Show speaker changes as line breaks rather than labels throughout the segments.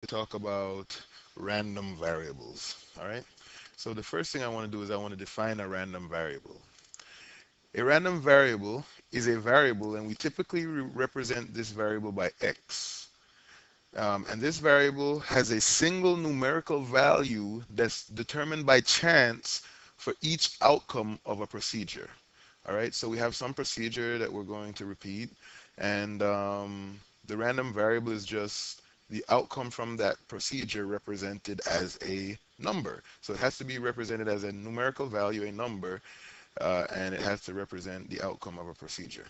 talk about random variables. All right. So the first thing I want to do is I want to define a random variable. A random variable is a variable, and we typically represent this variable by x. And this variable has a single numerical value that's determined by chance for each outcome of a procedure. All right, so we have some procedure that we're going to repeat, and the random variable is just the outcome from that procedure represented as a number. So it has to be represented as a numerical value, a number, and it has to represent the outcome of a procedure.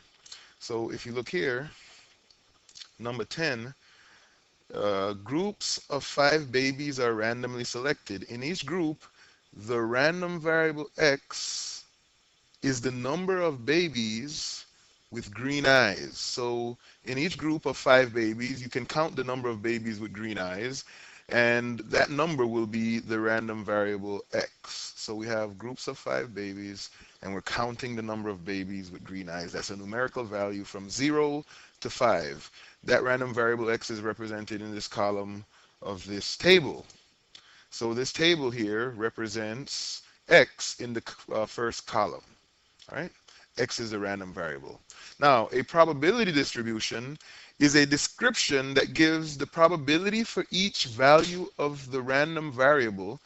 So if you look here, number 10, groups of 5 babies are randomly selected. In each group, the random variable x is the number of babies with green eyes. So in each group of 5 babies, you can count the number of babies with green eyes, and that number will be the random variable x. So we have groups of 5 babies, and we're counting the number of babies with green eyes. That's a numerical value from 0 to 5. That random variable x is represented in this column of this table. So this table here represents x in the first column. All right? X is a random variable. Now, a probability distribution is a description that gives the probability for each value of the random variable.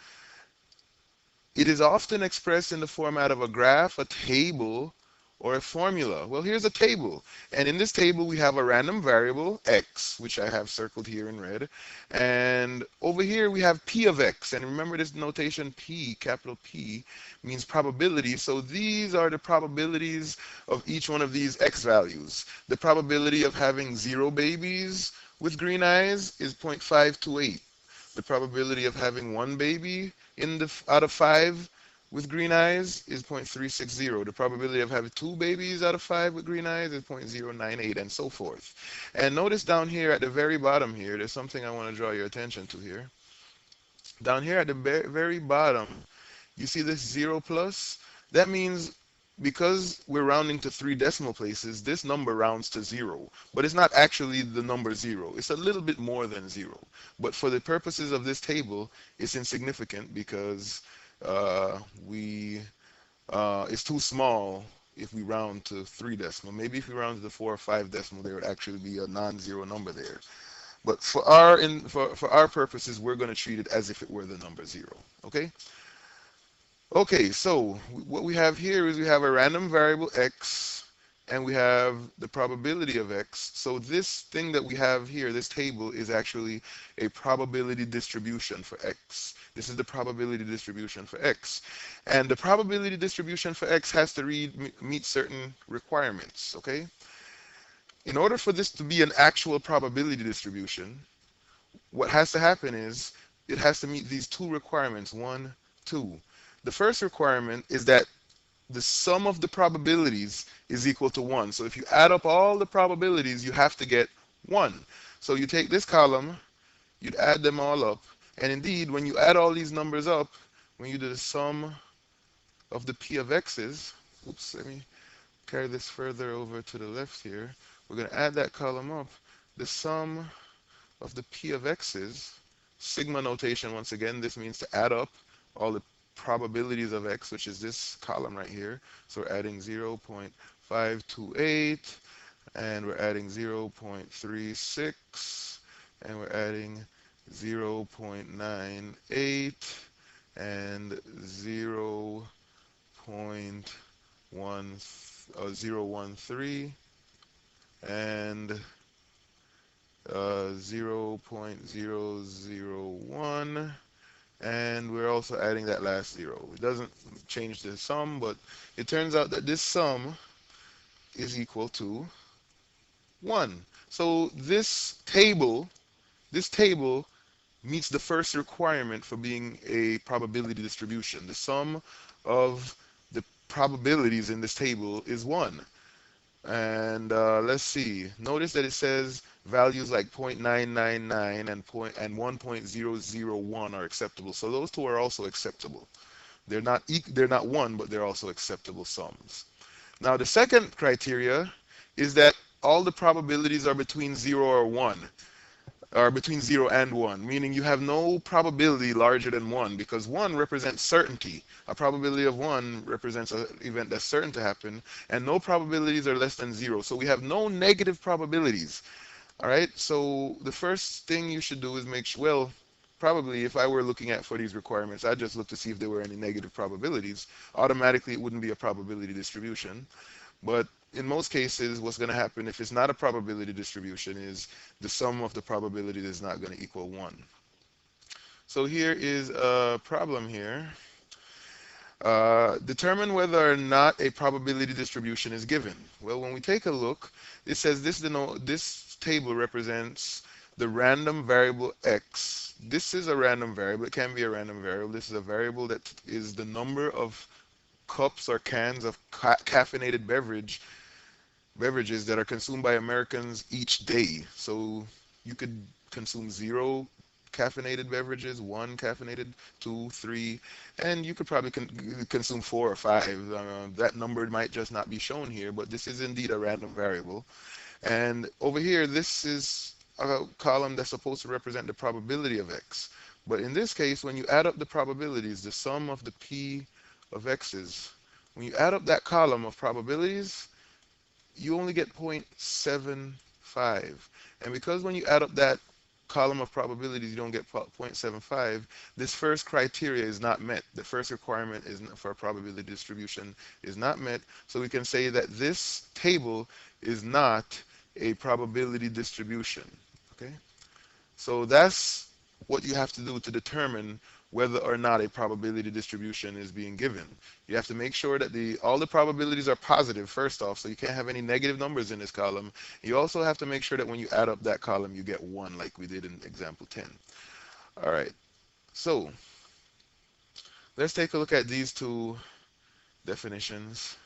It is often expressed in the format of a graph, a table, or a formula. Well, here's a table. And in this table, we have a random variable, x, which I have circled here in red. And over here, we have p of x. And remember this notation p, capital P, means probability. So these are the probabilities of each one of these x values. The probability of having 0 babies with green eyes is 0.528. The probability of having 1 baby out of 5 with green eyes is 0.360. The probability of having 2 babies out of 5 with green eyes is 0.098, and so forth. And notice down here at the very bottom here, there's something I want to draw your attention to here. Down here at the very bottom, you see this 0 plus? That means because we're rounding to 3 decimal places, this number rounds to 0. But it's not actually the number 0. It's a little bit more than 0. But for the purposes of this table, it's insignificant because uh, we it's too small if we round to 3 decimal. Maybe if we round to the 4 or 5 decimal, there would actually be a non-zero number there. But for our purposes, we're going to treat it as if it were the number 0. Okay? Okay, so what we have here is we have a random variable x, and we have the probability of x. So this thing that we have here, this table, is actually a probability distribution for x. This is the probability distribution for x. And the probability distribution for x has to meet certain requirements, okay? In order for this to be an actual probability distribution, what has to happen is it has to meet these two requirements, 1, 2. The first requirement is that the sum of the probabilities is equal to 1. So if you add up all the probabilities, you have to get 1. So you take this column, you'd add them all up, and indeed, when you add all these numbers up, when you do the sum of the p of x's, oops, let me carry this further over to the left here. We're going to add that column up. The sum of the p of x's, sigma notation once again, this means to add up all the probabilities of x, which is this column right here. So we're adding 0.528, and we're adding 0.36, and we're adding 0.98, and 0.13, and 0.001, and we're also adding that last 0. It doesn't change the sum, but it turns out that this sum is equal to 1. So this table meets the first requirement for being a probability distribution. The sum of the probabilities in this table is 1. And let's see. Notice that it says values like 0.999 and 1.001 are acceptable. So those two are also acceptable. They're not 1, but they're also acceptable sums. Now the second criteria is that all the probabilities are between 0 or 1. or between 0 and 1, meaning you have no probability larger than 1 because 1 represents certainty. A probability of 1 represents an event that's certain to happen, and no probabilities are less than 0. So we have no negative probabilities. All right, so the first thing you should do is make sure, well, probably if I were looking at for these requirements, I'd just look to see if there were any negative probabilities. Automatically, it wouldn't be a probability distribution. But in most cases, what's going to happen if it's not a probability distribution is the sum of the probability is not going to equal 1. So here is a problem here. Determine whether or not a probability distribution is given. Well, when we take a look, it says this table represents the random variable x. This is a random variable. It can be a random variable. This is a variable that is the number of cups or cans of caffeinated beverages that are consumed by Americans each day. So you could consume 0 caffeinated beverages, 1 caffeinated, 2, 3, and you could probably consume 4 or 5. That number might just not be shown here, but this is indeed a random variable. And over here, this is a column that's supposed to represent the probability of x. But in this case, when you add up the probabilities, the sum of the p of x's, when you add up that column of probabilities, you only get 0.75. And because when you add up that column of probabilities, you don't get 0.75, this first criteria is not met. The first requirement is for a probability distribution is not met. So we can say that this table is not a probability distribution. Okay? So that's what you have to do to determine whether or not a probability distribution is being given. You have to make sure that all the probabilities are positive first off, so you can't have any negative numbers in this column. You also have to make sure that when you add up that column, you get 1 like we did in example 10. All right, so let's take a look at these two definitions.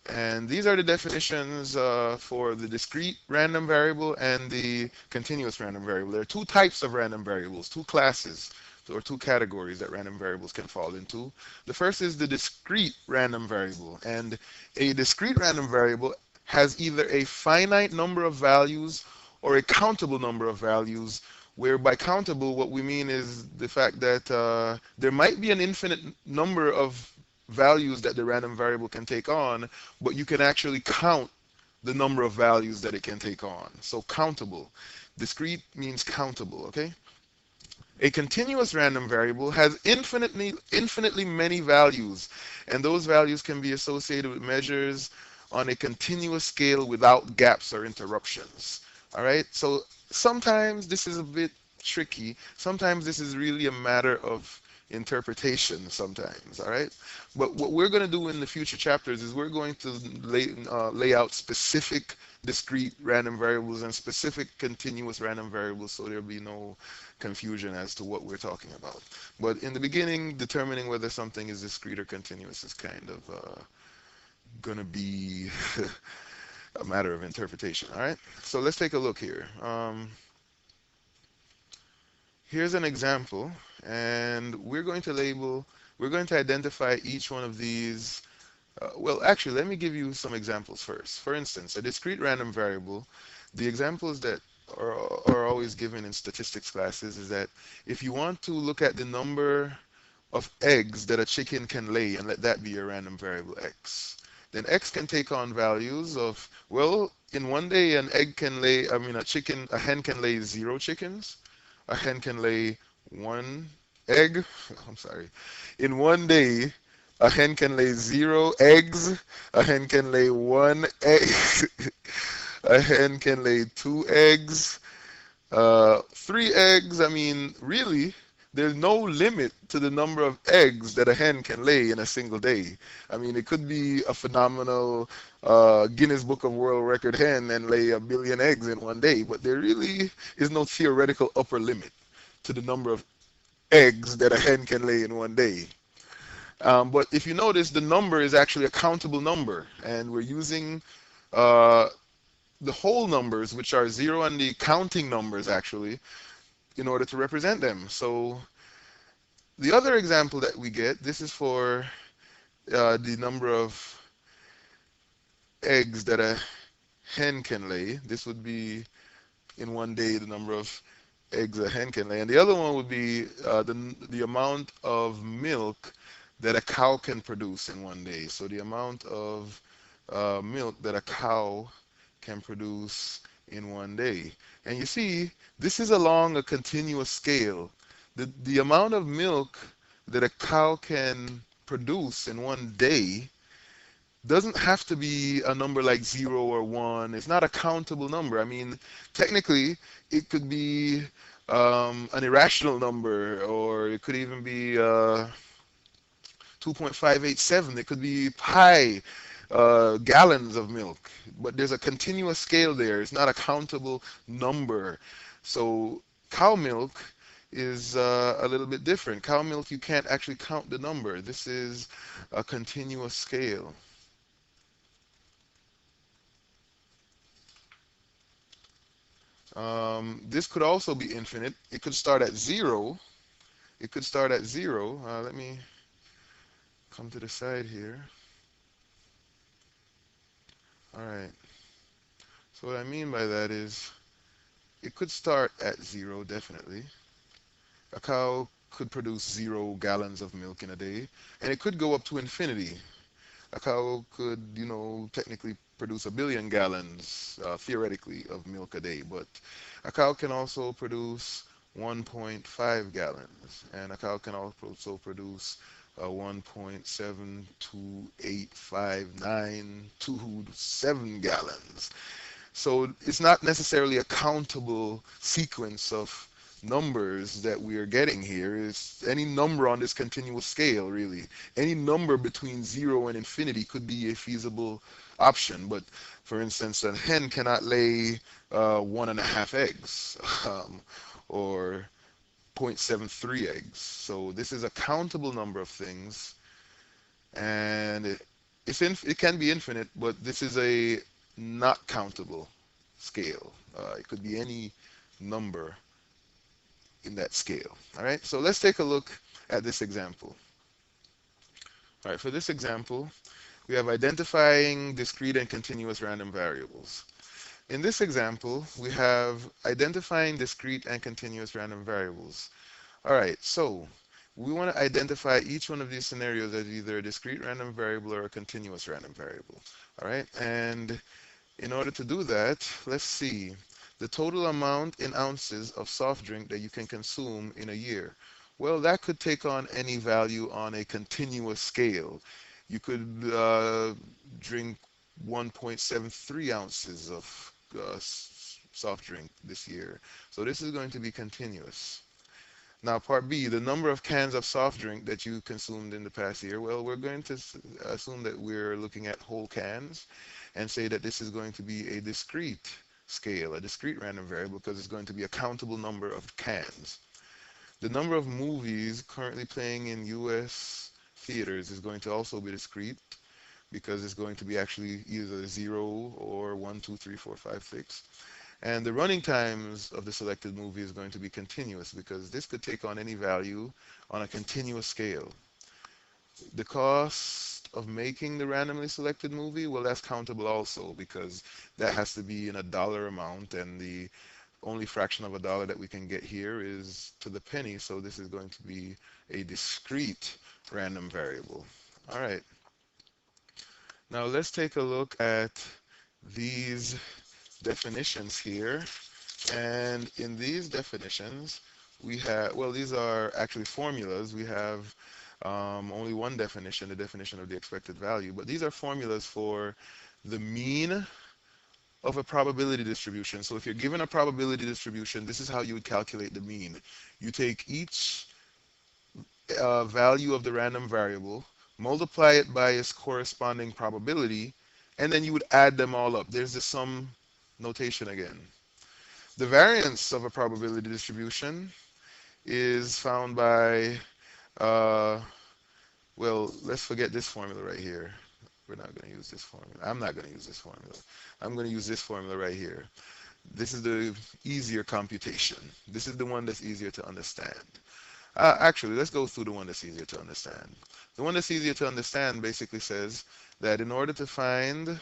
And these are the definitions for the discrete random variable and the continuous random variable. There are two types of random variables, two classes, or two categories that random variables can fall into. The first is the discrete random variable. And a discrete random variable has either a finite number of values or a countable number of values, where by countable, what we mean is the fact that there might be an infinite number of values that the random variable can take on, but you can actually count the number of values that it can take on. So countable. Discrete means countable, okay? A continuous random variable has infinitely many values, and those values can be associated with measures on a continuous scale without gaps or interruptions. All right, so sometimes this is a bit tricky. Sometimes this is really a matter of interpretation sometimes, all right? But what we're going to do in the future chapters is we're going to lay out specific discrete random variables and specific continuous random variables, so there'll be no confusion as to what we're talking about. But in the beginning, determining whether something is discrete or continuous is kind of going to be a matter of interpretation, all right? So let's take a look here. Here's an example, and we're going to identify each one of these. Well, actually, let me give you some examples first. For instance, a discrete random variable, the examples that are always given in statistics classes is that if you want to look at the number of eggs that a chicken can lay and let that be your random variable x, then x can take on values of, well, in one day a hen can lay 0 chickens. A hen can lay 1 egg. I'm sorry. In one day, a hen can lay 0 eggs. A hen can lay 1 egg. A hen can lay 2 eggs. 3 eggs. I mean, really, there's no limit to the number of eggs that a hen can lay in a single day. I mean, it could be a phenomenal Guinness Book of World Record hen and lay 1 billion eggs in one day, but there really is no theoretical upper limit to the number of eggs that a hen can lay in one day. But if you notice, the number is actually a countable number, and we're using the whole numbers, which are 0 and the counting numbers actually, in order to represent them. So the other example that we get, this is for the number of eggs that a hen can lay. This would be in one day the number of eggs a hen can lay, and the other one would be the amount of milk that a cow can produce in one day. So the amount of milk that a cow can produce in one day. And you see, this is along a continuous scale. The amount of milk that a cow can produce in one day doesn't have to be a number like 0 or 1. It's not a countable number. I mean, technically, it could be an irrational number, or it could even be 2.587. It could be pi gallons of milk. But there's a continuous scale there. It's not a countable number. So cow milk is a little bit different. Cow milk, you can't actually count the number. This is a continuous scale. This could also be infinite. It could start at 0. It could start at 0. Let me come to the side here. All right. So what I mean by that is it could start at 0, definitely. A cow could produce 0 gallons of milk in a day, and it could go up to infinity. A cow could, technically produce 1 billion gallons, theoretically, of milk a day, but a cow can also produce 1.5 gallons, and a cow can also produce 1.7285927 gallons. So it's not necessarily a countable sequence of numbers that we are getting here. It's any number on this continuous scale, really. Any number between 0 and infinity could be a feasible option. But for instance, a hen cannot lay 1.5 eggs or zero point 0.73 eggs. So this is a countable number of things, and it can be infinite, but this is a not countable scale. It could be any number in that scale. All right, so let's take a look at this example. All right, for this example, we have identifying discrete and continuous random variables. In this example, we have identifying discrete and continuous random variables. All right, so we want to identify each one of these scenarios as either a discrete random variable or a continuous random variable. All right, and in order to do that, let's see the total amount in ounces of soft drink that you can consume in a year. Well, that could take on any value on a continuous scale. You could drink 1.73 ounces of soft drink this year. So this is going to be continuous. Now, part B, the number of cans of soft drink that you consumed in the past year. Well, we're going to assume that we're looking at whole cans and say that this is going to be a discrete scale, a discrete random variable, because it's going to be a countable number of cans. The number of movies currently playing in US theaters is going to also be discrete because it's going to be actually either 0 or 1, 2, 3, 4, 5, 6. And the running times of the selected movie is going to be continuous because this could take on any value on a continuous scale. The cost of making the randomly selected movie, well, that's countable also because that has to be in a dollar amount, and the only fraction of a dollar that we can get here is to the penny, so this is going to be a discrete random variable. All right. Now let's take a look at these definitions here. And in these definitions, we have, well, these are actually formulas. We have only one definition, the definition of the expected value. But these are formulas for the mean of a probability distribution. So if you're given a probability distribution, this is how you would calculate the mean. You take each value of the random variable, multiply it by its corresponding probability, and then you would add them all up. There's the sum notation again. The variance of a probability distribution is found by, uh, well, let's forget this formula right here. We're not going to use this formula. I'm not going to use this formula. I'm going to use this formula right here. This is the easier computation. This is the one that's easier to understand. Actually, let's go through the one that's easier to understand. The one that's easier to understand basically says that in order to find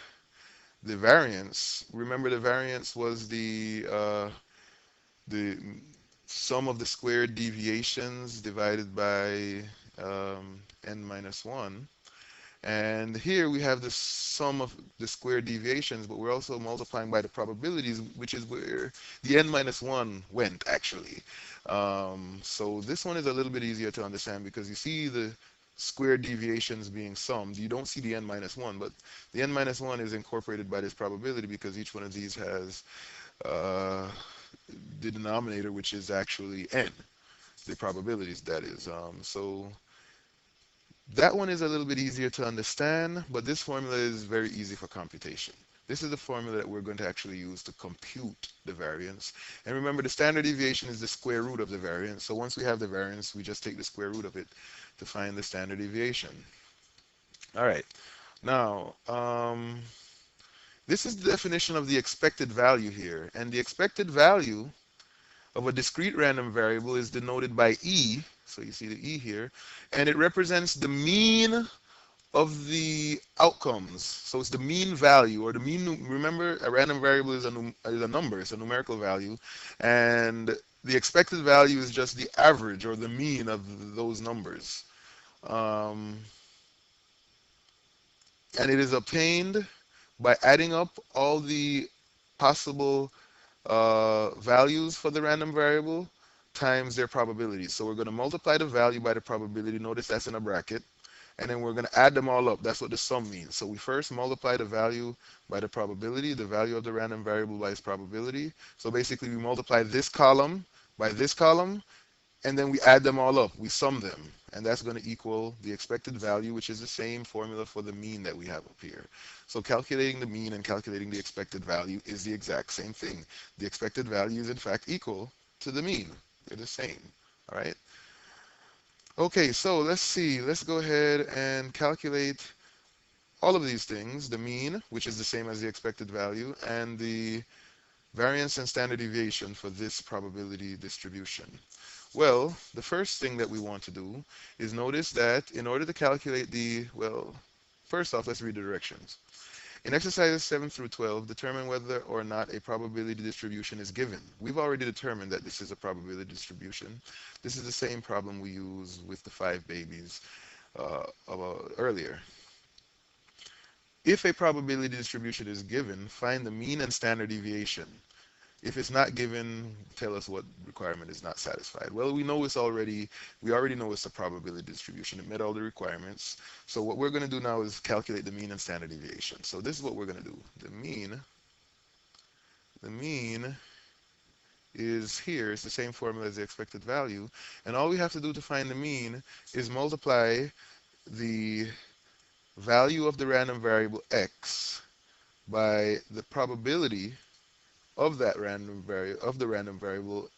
the variance, remember the variance was the sum of the squared deviations divided by n minus 1. And here we have the sum of the square deviations, but we're also multiplying by the probabilities, which is where the n minus 1 went, actually. So this one is a little bit easier to understand because you see the square deviations being summed. You don't see the n minus 1, but the n minus 1 is incorporated by this probability because each one of these has uh, the denominator, which is actually n, the probabilities, that is. So that one is a little bit easier to understand, but this formula is very easy for computation. This is the formula that we're going to actually use to compute the variance. And remember, the standard deviation is the square root of the variance. So once we have the variance, we just take the square root of it to find the standard deviation. All right. Now, this is the definition of the expected value here. And the expected value of a discrete random variable is denoted by E. So you see the E here. And it represents the mean of the outcomes. So it's the mean value or the mean. Remember, a random variable is a number. It's a numerical value. And the expected value is just the average or the mean of those numbers. Um, and it is obtained by adding up all the possible values for the random variable times their probability. So we're going to multiply the value by the probability. Notice that's in a bracket. And then we're going to add them all up. That's what the sum means. So we first multiply the value by the probability, the value of the random variable by its probability. So basically we multiply this column by this column, and then we add them all up. We sum them. And that's going to equal the expected value, which is the same formula for the mean that we have up here. So calculating the mean and calculating the expected value is the exact same thing. The expected value is in fact equal to the mean. They're the same. All right. Okay, so let's see. Let's go ahead and calculate all of these things, the mean, which is the same as the expected value, and the variance and standard deviation for this probability distribution. Well, the first thing that we want to do is notice that in order to calculate well, first off, let's read the directions. In exercises 7 through 12, determine whether or not a probability distribution is given. We've already determined that this is a probability distribution. This is the same problem we used with the 5 babies earlier. If a probability distribution is given, find the mean and standard deviation. If it's not given, tell us what requirement is not satisfied. Well, we already know it's a probability distribution. It met all the requirements. So what we're going to do now is calculate the mean and standard deviation. So this is what we're going to do. The mean is here. It's the same formula as the expected value. And all we have to do to find the mean is multiply the value of the random variable x by the probability of that the random variable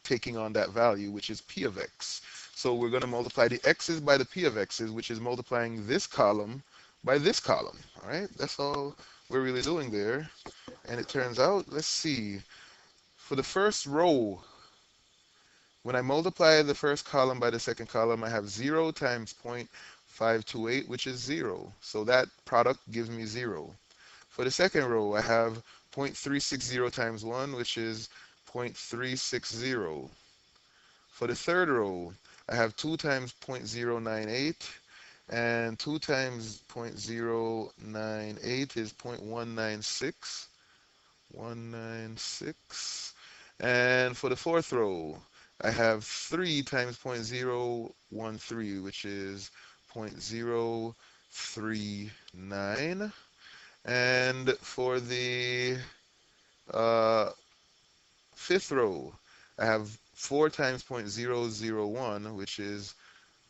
taking on that value, which is p of x. So we're going to multiply the x's by the p of x's, which is multiplying this column by this column. All right, that's all we're really doing there. And it turns out, let's see, for the first row, when I multiply the first column by the second column, I have 0 times 0.528, which is 0. So that product gives me 0. For the second row, I have 0.360 times 1, which is 0.360. For the third row, I have 2 times 0.098, and 2 times 0.098 is 0.196. 196. And for the fourth row, I have 3 times 0.013, which is 0.039. And for the fifth row, I have 4 times 0.001, which is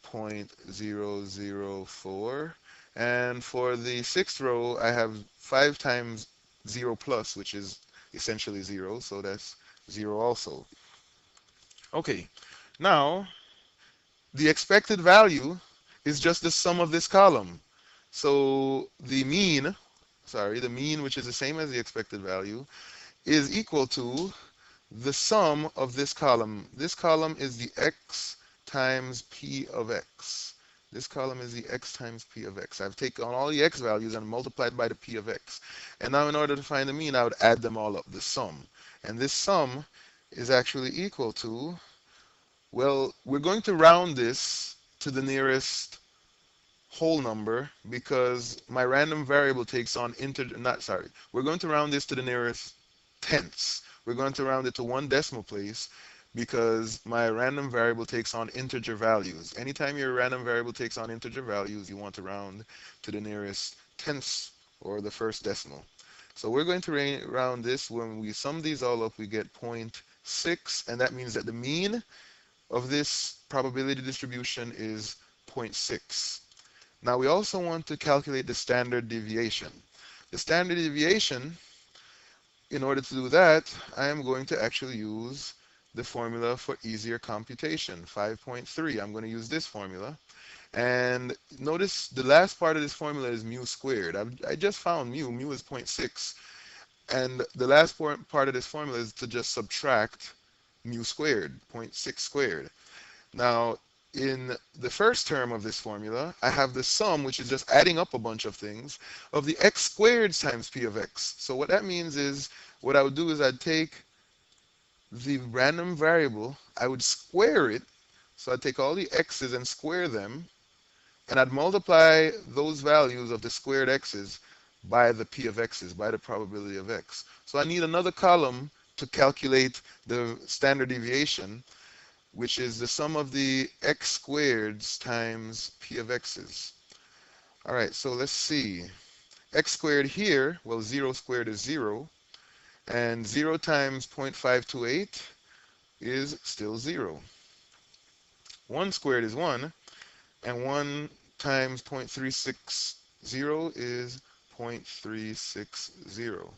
0.004. And for the sixth row, I have 5 times 0 plus, which is essentially 0. So that's 0 also. Okay, now the expected value is just the sum of this column. So the mean, which is the same as the expected value, is equal to the sum of this column. This column is the x times p of x. This column is the x times p of x. I've taken all the x values and multiplied by the p of x. And now in order to find the mean, I would add them all up, the sum. And this sum is actually equal to, well, we're going to round this to the nearest whole number because my random variable takes on integer, not sorry, we're going to round this to the nearest tenths. We're going to round it to one decimal place because my random variable takes on integer values. Anytime your random variable takes on integer values, you want to round to the nearest tenths or the first decimal. So we're going to round this. When we sum these all up, we get zero point 0.6, and that means that the mean of this probability distribution is zero point 0.6. Now we also want to calculate the standard deviation. The standard deviation, in order to do that, I am going to actually use the formula for easier computation, 5.3. I'm going to use this formula. And notice the last part of this formula is mu squared. I just found mu. Mu is zero point 0.6. And the last part of this formula is to just subtract mu squared, zero point 0.6 squared. Now, in the first term of this formula, I have the sum, which is just adding up a bunch of things, of the x squared times p of x. So what that means is, what I would do is I'd take the random variable, I would square it. So I'd take all the x's and square them, and I'd multiply those values of the squared x's by the p of x's, by the probability of x. So I need another column to calculate the standard deviation, which is the sum of the x squareds times p of x's. All right, so let's see. X squared here, well, 0 squared is 0, and 0 times 0.528 is still 0. 1 squared is 1, and 1 times 0.360 is 0.360.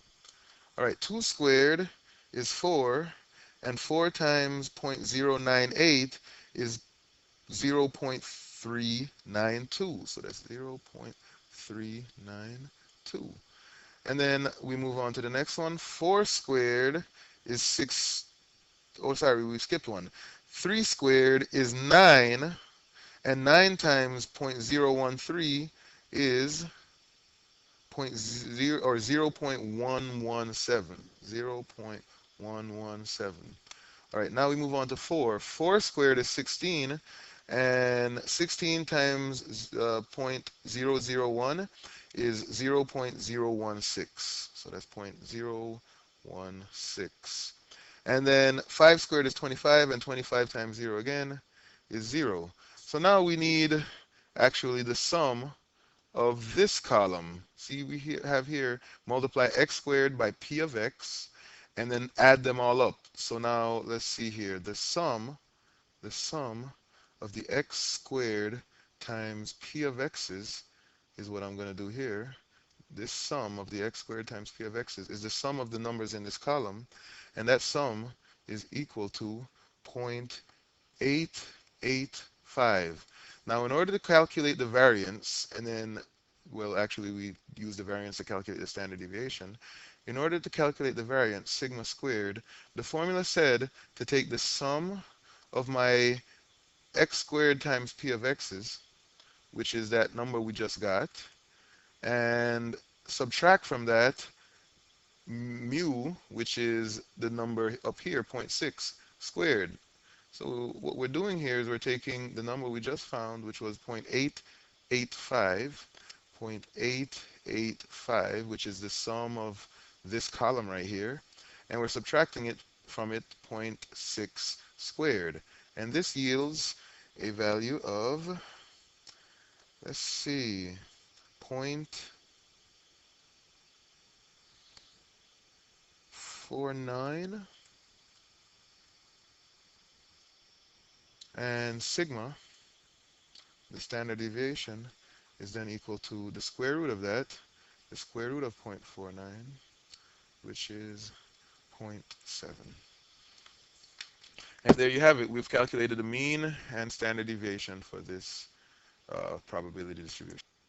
All right, 2 squared is 4, and 4 times 0.098 is 0.392. So that's 0.392. And then we move on to the next one. 4 squared is 6. Oh, sorry, we skipped one. 3 squared is 9, and 9 times 0.013 is zero point 0 or 0.117. 0.117. All right, now we move on to 4. 4 squared is 16, and 16 times 0.001 is 0.016. So that's 0.016. And then 5 squared is 25, and 25 times 0 again is 0. So now we need actually the sum of this column. See, we have here multiply x squared by p of x, and then add them all up. So now let's see here. The sum of the x squared times p of x's is what I'm going to do here. This sum of the x squared times p of x's is the sum of the numbers in this column, and that sum is equal to 0.885. Now, in order to calculate the variance, and then, well, actually, we use the variance to calculate the standard deviation. In order to calculate the variance, sigma squared, the formula said to take the sum of my x squared times p of x's, which is that number we just got, and subtract from that mu, which is the number up here, zero point 0.6 squared. So what we're doing here is we're taking the number we just found, which was 0.885, 0.885, which is the sum of this column right here, and we're subtracting it from it, zero point 0.6 squared. And this yields a value of, let's see, 0.49, and sigma, the standard deviation, is then equal to the square root of that, the square root of 0.49, which is zero point 0.7. And there you have it. We've calculated the mean and standard deviation for this probability distribution.